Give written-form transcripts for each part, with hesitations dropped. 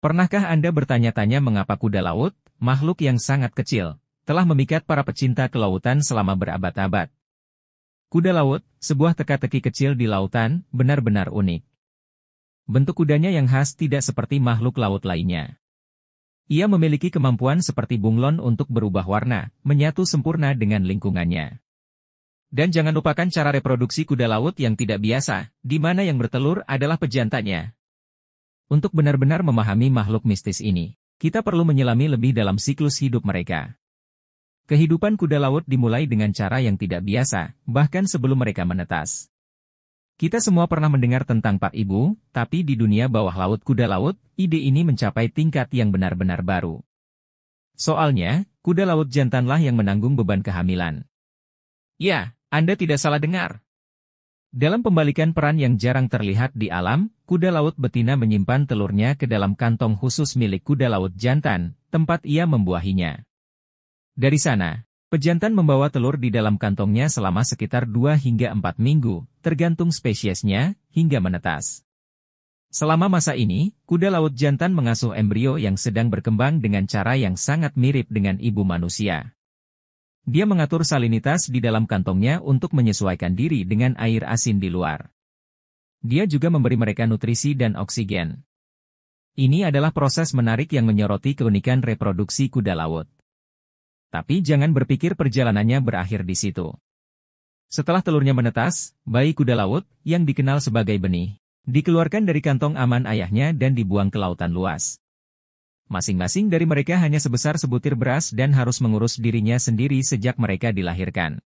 Pernahkah Anda bertanya-tanya mengapa kuda laut, makhluk yang sangat kecil, telah memikat para pecinta kelautan selama berabad-abad? Kuda laut, sebuah teka-teki kecil di lautan, benar-benar unik. Bentuk kudanya yang khas tidak seperti makhluk laut lainnya. Ia memiliki kemampuan seperti bunglon untuk berubah warna, menyatu sempurna dengan lingkungannya. Dan jangan lupakan cara reproduksi kuda laut yang tidak biasa, di mana yang bertelur adalah pejantannya. Untuk benar-benar memahami makhluk mistis ini, kita perlu menyelami lebih dalam siklus hidup mereka. Kehidupan kuda laut dimulai dengan cara yang tidak biasa, bahkan sebelum mereka menetas. Kita semua pernah mendengar tentang Pak Ibu, tapi di dunia bawah laut kuda laut, ide ini mencapai tingkat yang benar-benar baru. Soalnya, kuda laut jantanlah yang menanggung beban kehamilan. Ya, Anda tidak salah dengar. Dalam pembalikan peran yang jarang terlihat di alam, kuda laut betina menyimpan telurnya ke dalam kantong khusus milik kuda laut jantan, tempat ia membuahinya. Dari sana, pejantan membawa telur di dalam kantongnya selama sekitar 2 hingga 4 minggu, tergantung spesiesnya, hingga menetas. Selama masa ini, kuda laut jantan mengasuh embrio yang sedang berkembang dengan cara yang sangat mirip dengan ibu manusia. Dia mengatur salinitas di dalam kantongnya untuk menyesuaikan diri dengan air asin di luar. Dia juga memberi mereka nutrisi dan oksigen. Ini adalah proses menarik yang menyoroti keunikan reproduksi kuda laut. Tapi jangan berpikir perjalanannya berakhir di situ. Setelah telurnya menetas, bayi kuda laut, yang dikenal sebagai benih, dikeluarkan dari kantong aman ayahnya dan dibuang ke lautan luas. Masing-masing dari mereka hanya sebesar sebutir beras dan harus mengurus dirinya sendiri sejak mereka dilahirkan.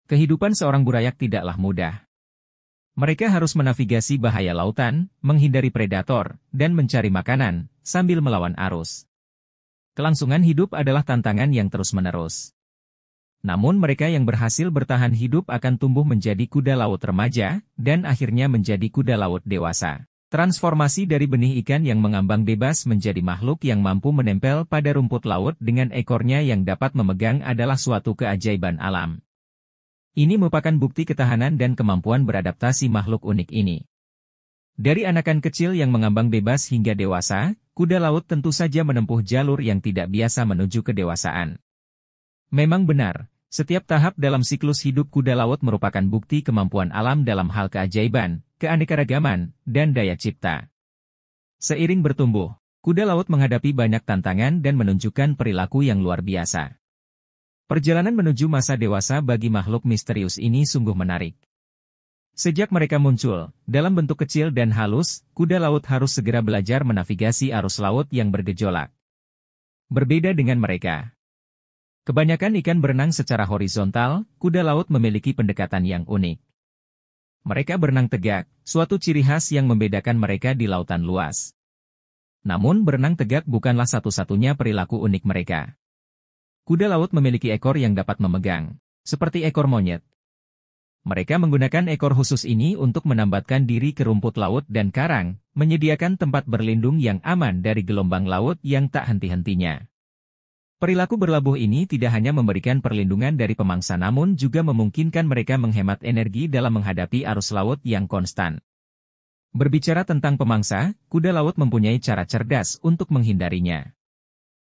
Kehidupan seorang burayak tidaklah mudah. Mereka harus menavigasi bahaya lautan, menghindari predator, dan mencari makanan, sambil melawan arus. Kelangsungan hidup adalah tantangan yang terus-menerus. Namun mereka yang berhasil bertahan hidup akan tumbuh menjadi kuda laut remaja, dan akhirnya menjadi kuda laut dewasa. Transformasi dari benih ikan yang mengambang bebas menjadi makhluk yang mampu menempel pada rumput laut dengan ekornya yang dapat memegang adalah suatu keajaiban alam. Ini merupakan bukti ketahanan dan kemampuan beradaptasi makhluk unik ini. Dari anakan kecil yang mengambang bebas hingga dewasa, kuda laut tentu saja menempuh jalur yang tidak biasa menuju kedewasaan. Memang benar, setiap tahap dalam siklus hidup kuda laut merupakan bukti kemampuan alam dalam hal keajaiban, keanekaragaman, dan daya cipta. Seiring bertumbuh, kuda laut menghadapi banyak tantangan dan menunjukkan perilaku yang luar biasa. Perjalanan menuju masa dewasa bagi makhluk misterius ini sungguh menarik. Sejak mereka muncul, dalam bentuk kecil dan halus, kuda laut harus segera belajar menavigasi arus laut yang bergejolak. Berbeda dengan mereka. Kebanyakan ikan berenang secara horizontal, kuda laut memiliki pendekatan yang unik. Mereka berenang tegak, suatu ciri khas yang membedakan mereka di lautan luas. Namun berenang tegak bukanlah satu-satunya perilaku unik mereka. Kuda laut memiliki ekor yang dapat memegang, seperti ekor monyet. Mereka menggunakan ekor khusus ini untuk menambatkan diri ke rumput laut dan karang, menyediakan tempat berlindung yang aman dari gelombang laut yang tak henti-hentinya. Perilaku berlabuh ini tidak hanya memberikan perlindungan dari pemangsa namun juga memungkinkan mereka menghemat energi dalam menghadapi arus laut yang konstan. Berbicara tentang pemangsa, kuda laut mempunyai cara cerdas untuk menghindarinya.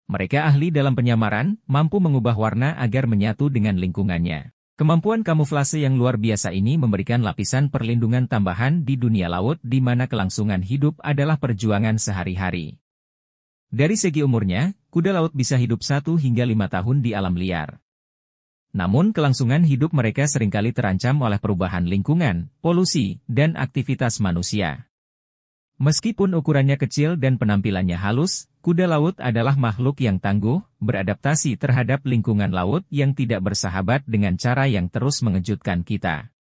Mereka ahli dalam penyamaran, mampu mengubah warna agar menyatu dengan lingkungannya. Kemampuan kamuflase yang luar biasa ini memberikan lapisan perlindungan tambahan di dunia laut di mana kelangsungan hidup adalah perjuangan sehari-hari. Dari segi umurnya, kuda laut bisa hidup 1 hingga 5 tahun di alam liar. Namun kelangsungan hidup mereka seringkali terancam oleh perubahan lingkungan, polusi, dan aktivitas manusia. Meskipun ukurannya kecil dan penampilannya halus, kuda laut adalah makhluk yang tangguh, beradaptasi terhadap lingkungan laut yang tidak bersahabat dengan cara yang terus mengejutkan kita.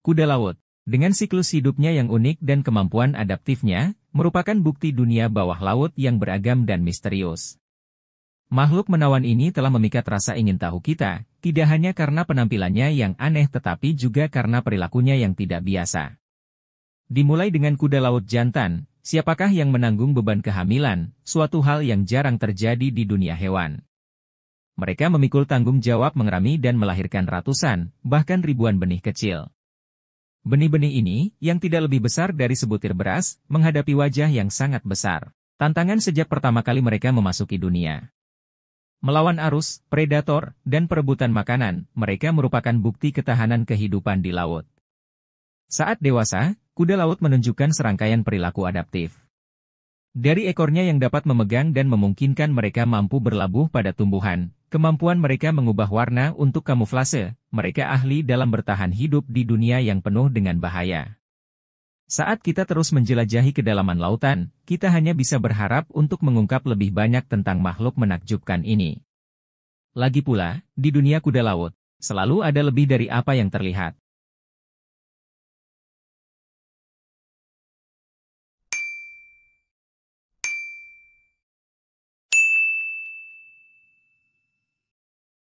Kuda laut, dengan siklus hidupnya yang unik dan kemampuan adaptifnya, merupakan bukti dunia bawah laut yang beragam dan misterius. Makhluk menawan ini telah memikat rasa ingin tahu kita, tidak hanya karena penampilannya yang aneh tetapi juga karena perilakunya yang tidak biasa. Dimulai dengan kuda laut jantan, siapakah yang menanggung beban kehamilan, suatu hal yang jarang terjadi di dunia hewan. Mereka memikul tanggung jawab mengerami dan melahirkan ratusan, bahkan ribuan benih kecil. Benih-benih ini, yang tidak lebih besar dari sebutir beras, menghadapi wajah yang sangat besar. Tantangan sejak pertama kali mereka memasuki dunia. Melawan arus, predator, dan perebutan makanan, mereka merupakan bukti ketahanan kehidupan di laut. Saat dewasa, kuda laut menunjukkan serangkaian perilaku adaptif. Dari ekornya yang dapat memegang dan memungkinkan mereka mampu berlabuh pada tumbuhan, kemampuan mereka mengubah warna untuk kamuflase, mereka ahli dalam bertahan hidup di dunia yang penuh dengan bahaya. Saat kita terus menjelajahi kedalaman lautan, kita hanya bisa berharap untuk mengungkap lebih banyak tentang makhluk menakjubkan ini. Lagi pula, di dunia kuda laut, selalu ada lebih dari apa yang terlihat.